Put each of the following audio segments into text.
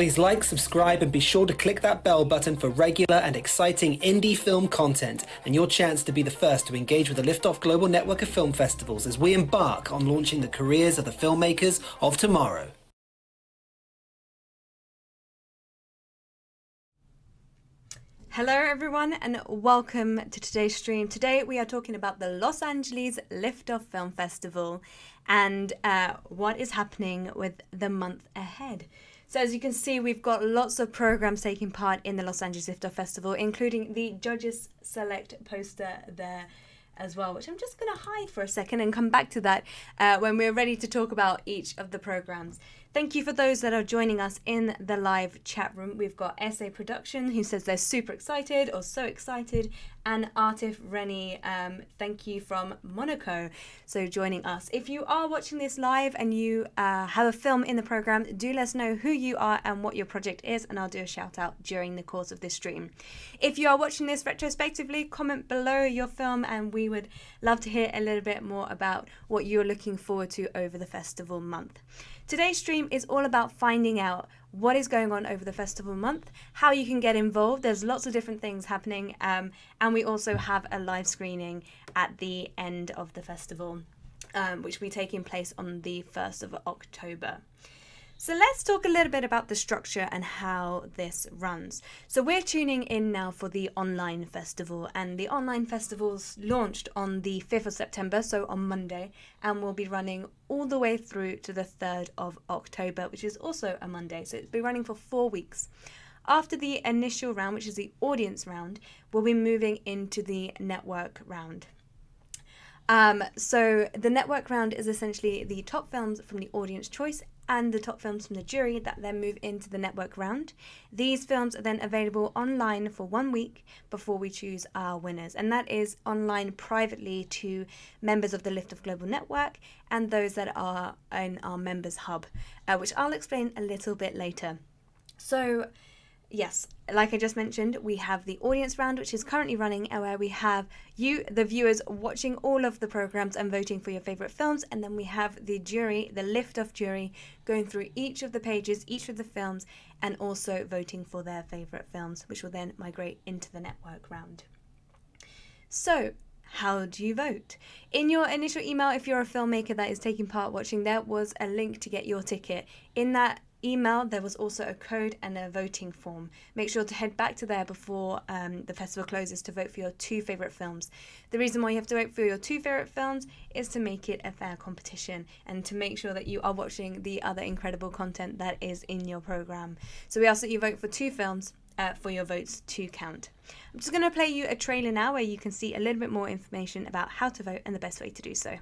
Please like, subscribe, and be sure to click that bell button for regular and exciting indie film content and your chance to be the first to engage with the Liftoff Global Network of Film Festivals as we embark on launching the careers of the filmmakers of tomorrow. Hello everyone and welcome to today's stream. Today we are talking about the Los Angeles Liftoff Film Festival and what is happening with the month ahead. So as you can see, we've got lots of programs taking part in the Los Angeles Liftoff Festival, including the Judges Select poster there as well, which I'm just going to hide for a second and come back to that when we're ready to talk about each of the programs. Thank you for those that are joining us in the live chat room. We've got SA Production, who says they're super excited or so excited, and Artif Rennie, thank you from Monaco, so joining us. If you are watching this live and you have a film in the program, do let us know who you are and what your project is, and I'll do a shout out during the course of this stream. If you are watching this retrospectively, comment below your film and we would love to hear a little bit more about what you're looking forward to over the festival month. Today's stream is all about finding out what is going on over the festival month, how you can get involved. There's lots of different things happening, and we also have a live screening at the end of the festival, which will be taking place on the 1st of October. So let's talk a little bit about the structure and how this runs. So we're tuning in now for the online festival, and the online festival's launched on the 5th of September, so on Monday, and will be running all the way through to the 3rd of October, which is also a Monday. So it'll be running for 4 weeks. After the initial round, which is the audience round, we'll be moving into the network round. So the network round is essentially the top films from the audience choice and the top films from the jury that then move into the network round. These films are then available online for 1 week before we choose our winners, and that is online privately to members of the Liftoff Global Network and those that are in our members hub, which I'll explain a little bit later. So yes, like I just mentioned, we have the audience round, which is currently running, where we have you, the viewers, watching all of the programs and voting for your favorite films. And then we have the jury, the Liftoff jury, going through each of the pages, each of the films, and also voting for their favorite films, which will then migrate into the network round. So how do you vote? In your initial email, if you're a filmmaker that is taking part watching, there was a link to get your ticket. In that email, there was also a code and a voting form. Make sure to head back to there before the festival closes to vote for your 2 favorite films. The reason why you have to vote for your 2 favorite films is to make it a fair competition and to make sure that you are watching the other incredible content that is in your program. So we ask that you vote for 2 films for your votes to count. I'm just going to play you a trailer now where you can see a little bit more information about how to vote and the best way to do so.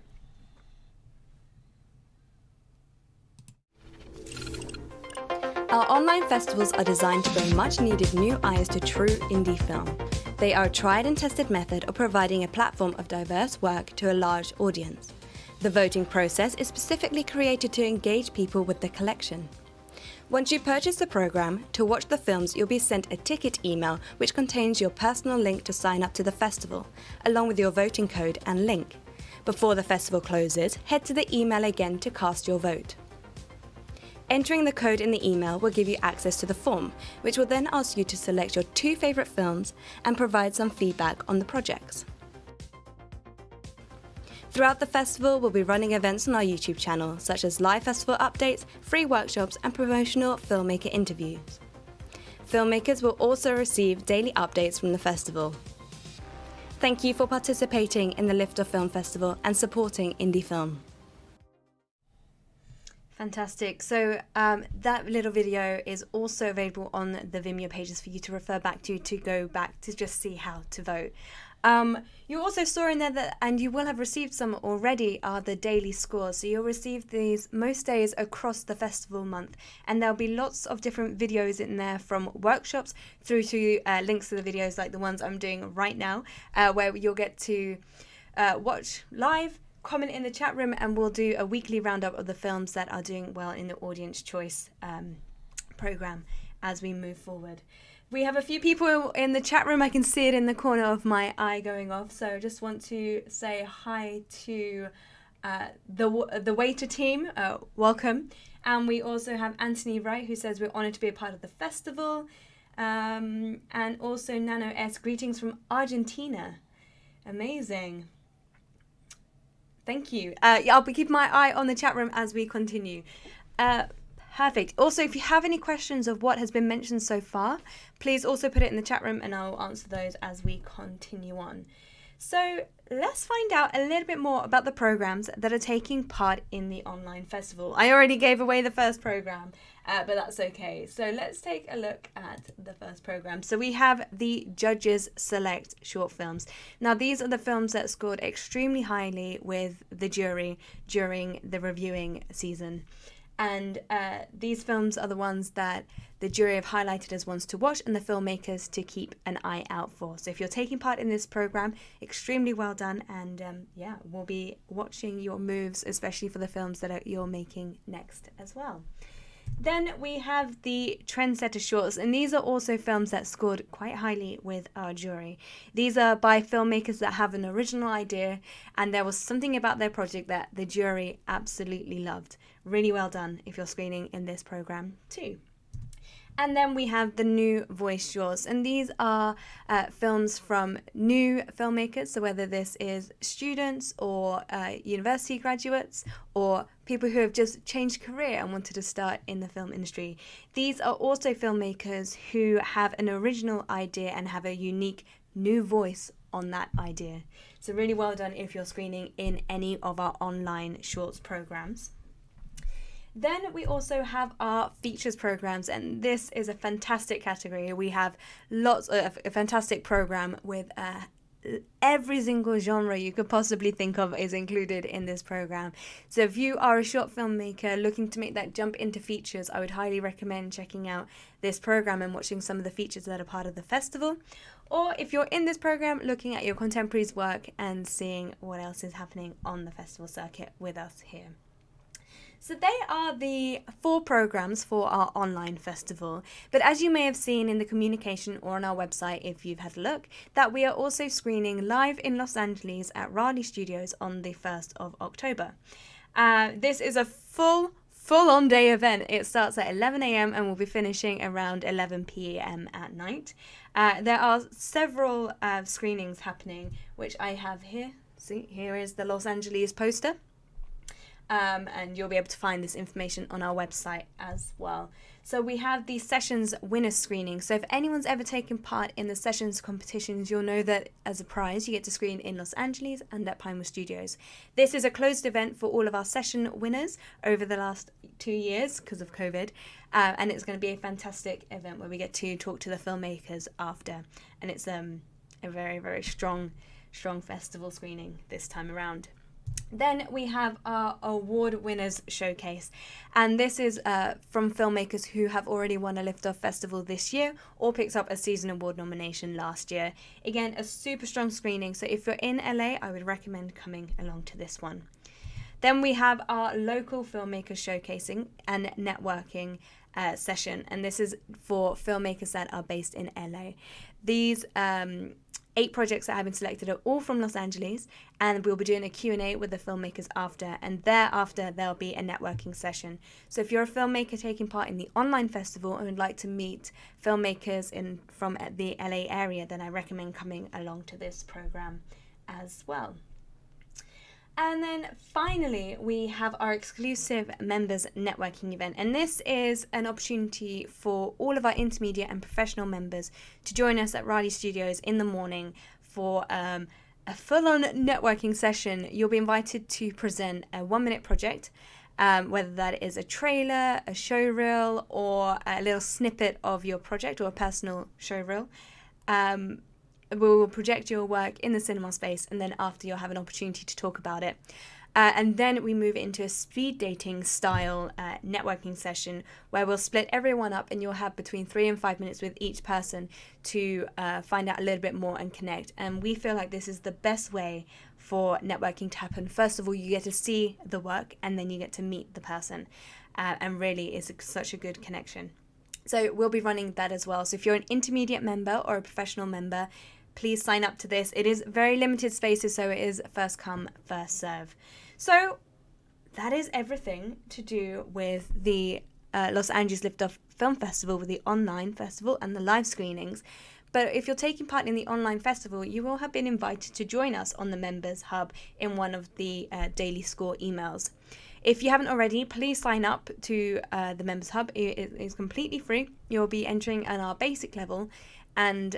Our online festivals are designed to bring much-needed new eyes to true indie film. They are a tried and tested method of providing a platform of diverse work to a large audience. The voting process is specifically created to engage people with the collection. Once you purchase the program, to watch the films you'll be sent a ticket email which contains your personal link to sign up to the festival, along with your voting code and link. Before the festival closes, head to the email again to cast your vote. Entering the code in the email will give you access to the form, which will then ask you to select your 2 favorite films and provide some feedback on the projects. Throughout the festival, we'll be running events on our YouTube channel, such as live festival updates, free workshops, and promotional filmmaker interviews. Filmmakers will also receive daily updates from the festival. Thank you for participating in the Liftoff Film Festival and supporting indie film. Fantastic. So that little video is also available on the Vimeo pages for you to refer back to go back to just see how to vote. You also saw in there that, and you will have received some already, are the daily scores. So you'll receive these most days across the festival month, and there'll be lots of different videos in there, from workshops through to links to the videos like the ones I'm doing right now, where you'll get to watch live, comment in the chat room, and we'll do a weekly roundup of the films that are doing well in the audience choice program as we move forward. We have a few people in the chat room. I can see it in the corner of my eye going off. So I just want to say hi to the Waiter team. Welcome. And we also have Anthony Wright, who says we're honoured to be a part of the festival. And also Nano S, greetings from Argentina. Amazing. Thank you. I'll be keeping my eye on the chat room as we continue. Perfect. Also, if you have any questions of what has been mentioned so far, please also put it in the chat room and I'll answer those as we continue on. So let's find out a little bit more about the programs that are taking part in the online festival. I already gave away the first program, but that's okay. So let's take a look at the first program. So we have the Judges Select short films. Now, these are the films that scored extremely highly with the jury during the reviewing season. And these films are the ones that the jury have highlighted as ones to watch and the filmmakers to keep an eye out for. So if you're taking part in this program, extremely well done. And we'll be watching your moves, especially for the films that you're making next as well. Then we have the Trendsetter shorts, and these are also films that scored quite highly with our jury. These are by filmmakers that have an original idea, and there was something about their project that the jury absolutely loved. Really well done if you're screening in this program too. And then we have the New Voice shorts, and these are films from new filmmakers, so whether this is students or university graduates or people who have just changed career and wanted to start in the film industry. These are also filmmakers who have an original idea and have a unique new voice on that idea. So really well done if you're screening in any of our online shorts programs. Then we also have our features programs, and this is a fantastic category. We have lots of a fantastic program with every single genre you could possibly think of is included in this program. So if you are a short filmmaker looking to make that jump into features, I would highly recommend checking out this program and watching some of the features that are part of the festival. Or if you're in this program, looking at your contemporaries' work and seeing what else is happening on the festival circuit with us here. So they are the 4 programs for our online festival. But as you may have seen in the communication or on our website, if you've had a look, that we are also screening live in Los Angeles at Raleigh Studios on the 1st of October. This is a full-on day event. It starts at 11 a.m. and will be finishing around 11 p.m. at night. There are several screenings happening, which I have here. See, here is the Los Angeles poster. And you'll be able to find this information on our website as well. So we have the Sessions winner screening. So if anyone's ever taken part in the Sessions competitions, you'll know that as a prize, you get to screen in Los Angeles and at Pinewood Studios. This is a closed event for all of our session winners over the last 2 years because of COVID. And it's going to be a fantastic event where we get to talk to the filmmakers after. And it's a very, very strong festival screening this time around. Then we have our award winners showcase, and this is from filmmakers who have already won a Liftoff Festival this year or picked up a Season Award nomination last year. Again, a super strong screening, so if you're in LA, I would recommend coming along to this one. Then we have our local filmmakers showcasing and networking session, and this is for filmmakers that are based in LA. These 8 projects that have been selected are all from Los Angeles, and we'll be doing a Q&A with the filmmakers after, and thereafter there'll be a networking session. So if you're a filmmaker taking part in the online festival and would like to meet filmmakers from the LA area, then I recommend coming along to this program as well. And then finally, we have our exclusive members networking event. And this is an opportunity for all of our intermediate and professional members to join us at Raleigh Studios in the morning for a full-on networking session. You'll be invited to present a 1-minute project, whether that is a trailer, a showreel, or a little snippet of your project or a personal showreel. We will project your work in the cinema space, and then after you'll have an opportunity to talk about it. And then we move into a speed dating style networking session where we'll split everyone up, and you'll have between 3 and 5 minutes with each person to find out a little bit more and connect. And we feel like this is the best way for networking to happen. First of all, you get to see the work, and then you get to meet the person. And really, it's such a good connection. So we'll be running that as well. So if you're an intermediate member or a professional member, please sign up to this. It is very limited spaces, so it is first come, first serve. So that is everything to do with the Los Angeles Liftoff Film Festival, with the online festival and the live screenings. But if you're taking part in the online festival, you will have been invited to join us on the Members Hub in one of the Daily Score emails. If you haven't already, please sign up to the Members Hub. It is completely free. You'll be entering at our basic level, and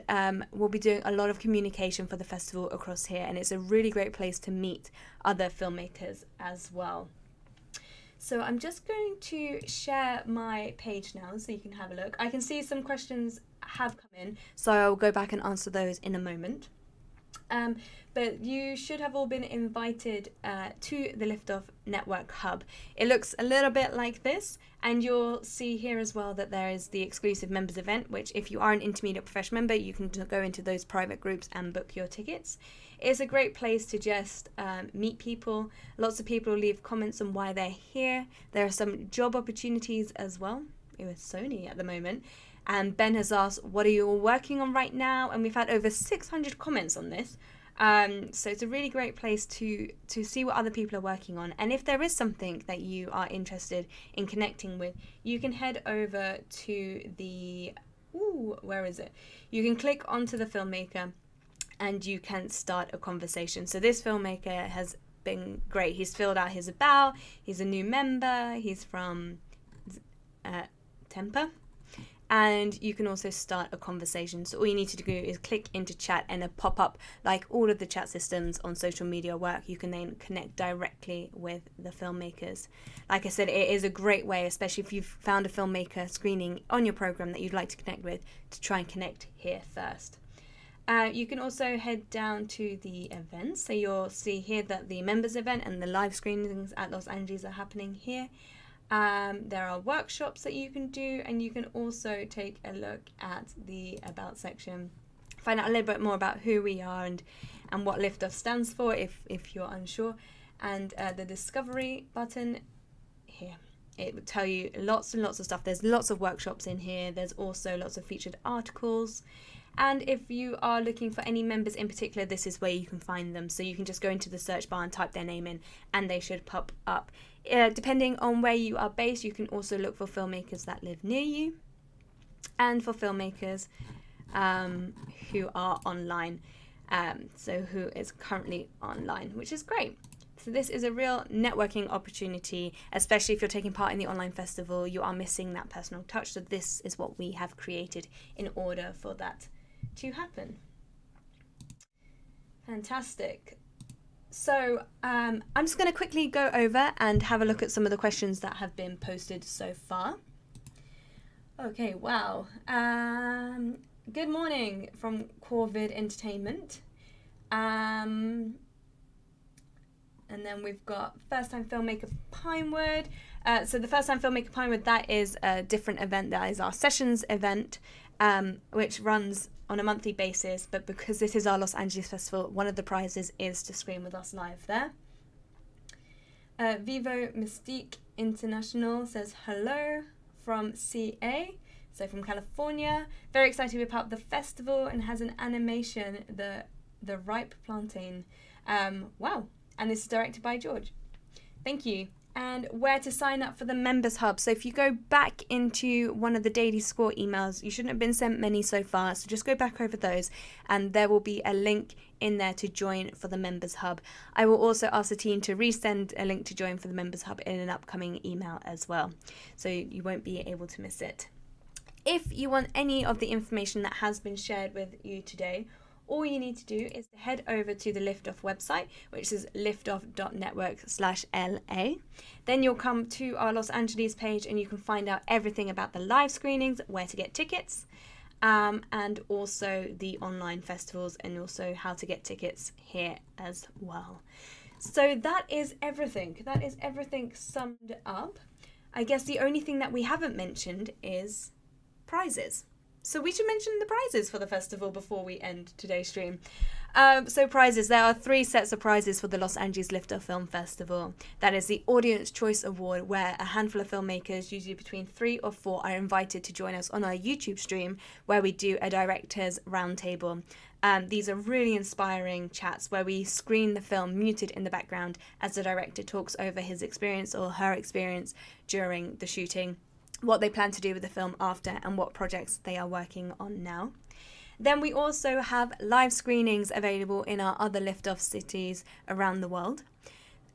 we'll be doing a lot of communication for the festival across here, and it's a really great place to meet other filmmakers as well. So I'm just going to share my page now so you can have a look. I can see some questions have come in, so I'll go back and answer those in a moment. But you should have all been invited to the Liftoff Network Hub. It looks a little bit like this, and you'll see here as well that there is the exclusive members event, which if you are an intermediate professional member, you can go into those private groups and book your tickets. It's a great place to just meet people. Lots of people leave comments on why they're here. There are some job opportunities as well with Sony at the moment. And Ben has asked, what are you all working on right now? And we've had over 600 comments on this. So it's a really great place to see what other people are working on. And if there is something that you are interested in connecting with, you can head over to the, where is it? You can click onto the filmmaker and you can start a conversation. So this filmmaker has been great. He's filled out his about. He's a new member. He's from Temper. And you can also start a conversation. So all you need to do is click into chat, and a pop-up, like all of the chat systems on social media work. You can then connect directly with the filmmakers. Like I said, it is a great way, especially if you've found a filmmaker screening on your program that you'd like to connect with, to try and connect here first. You can also head down to the events. So you'll see here that the members event and the live screenings at Los Angeles are happening here. There are workshops that you can do, and you can also take a look at the About section, find out a little bit more about who we are and what Liftoff stands for if you're unsure, and the Discovery button here. It will tell you lots and lots of stuff. There's lots of workshops in here. There's also lots of featured articles. And if you are looking for any members in particular, this is where you can find them. So you can just go into the search bar and type their name in, and they should pop up. Depending on where you are based, you can also look for filmmakers that live near you, and for filmmakers who are online. So who is currently online, which is great. So this is a real networking opportunity, especially if you're taking part in the online festival. You are missing that personal touch. So this is what we have created in order for that to happen. Fantastic. So I'm just going to quickly go over and have a look at some of the questions that have been posted so far. Okay, wow. Good morning from Corvid Entertainment. And then we've got First Time Filmmaker Pinewood. So the First Time Filmmaker Pinewood, that is a different event. That is our sessions event, which runs on a monthly basis. But because this is our Los Angeles Festival, one of the prizes is to screen with us live there. Vivo Mystique International says hello from CA, so from California. Very excited to be part of the festival, and has an animation, the Ripe Plantain. Wow. And this is directed by George. Thank you. And where to sign up for the Members Hub. So if you go back into one of the Daily Score emails, you shouldn't have been sent many so far, so just go back over those, and there will be a link in there to join for the Members Hub. I will also ask the team to resend a link to join for the Members Hub in an upcoming email as well, so you won't be able to miss it. If you want any of the information that has been shared with you today, all you need to do is to head over to the Liftoff website, which is liftoff.network/LA. Then you'll come to our Los Angeles page, and you can find out everything about the live screenings, where to get tickets, and also the online festivals, and also how to get tickets here as well. So that is everything. That is everything summed up. I guess the only thing that we haven't mentioned is prizes. So we should mention the prizes for the festival before we end today's stream. So prizes, there are 3 sets of prizes for the Los Angeles Liftoff Film Festival. That is the Audience Choice Award, where a handful of filmmakers, usually between 3 or 4, are invited to join us on our YouTube stream, where we do a director's roundtable These are really inspiring chats where we screen the film muted in the background as the director talks over his experience or her experience during the shooting, what they plan to do with the film after, and what projects they are working on now. Then we also have live screenings available in our other Liftoff cities around the world.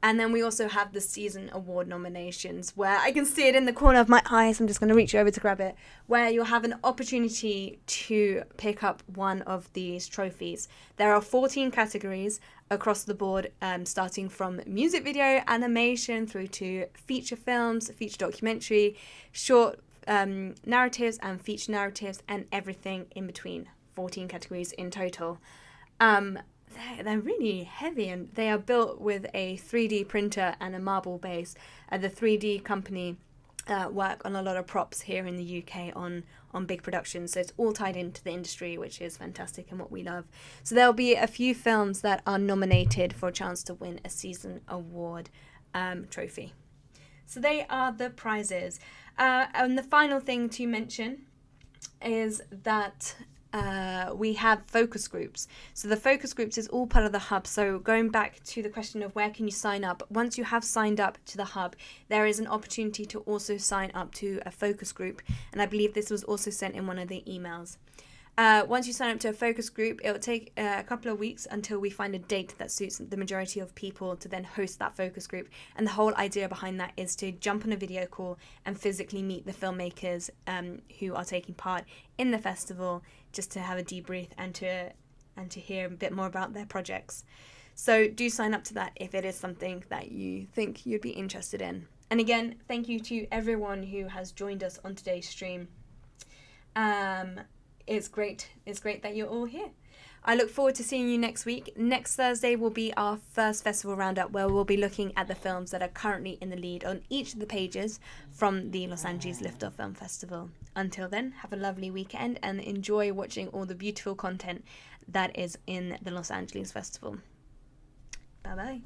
And then we also have the season award nominations, where I can see it in the corner of my eyes. I'm just going to reach over to grab it, where you'll have an opportunity to pick up one of these trophies. There are 14 categories across the board, starting from music video, animation, through to feature films, feature documentary, short narratives and feature narratives, and everything in between. 14 categories in total. They're really heavy, and they are built with a 3D printer and a marble base. The 3D company work on a lot of props here in the UK on big productions, so it's all tied into the industry, which is fantastic and what we love. So there'll be a few films that are nominated for a chance to win a season award trophy. So they are the prizes. And the final thing to mention is that we have focus groups. So the focus groups is all part of the hub. So going back to the question of where can you sign up, once you have signed up to the hub, there is an opportunity to also sign up to a focus group. And I believe this was also sent in one of the emails. Once you sign up to a focus group, it will take a couple of weeks until we find a date that suits the majority of people to then host that focus group. And the whole idea behind that is to jump on a video call and physically meet the filmmakers who are taking part in the festival, just to have a debrief and to hear a bit more about their projects. So do sign up to that if it is something that you think you'd be interested in. And again, thank you to everyone who has joined us on today's stream. It's great that you're all here. I look forward to seeing you next week. Next Thursday will be our first festival roundup, where we'll be looking at the films that are currently in the lead on each of the pages from the Los Angeles Liftoff Film Festival. Until then, have a lovely weekend and enjoy watching all the beautiful content that is in the Los Angeles Festival. Bye bye.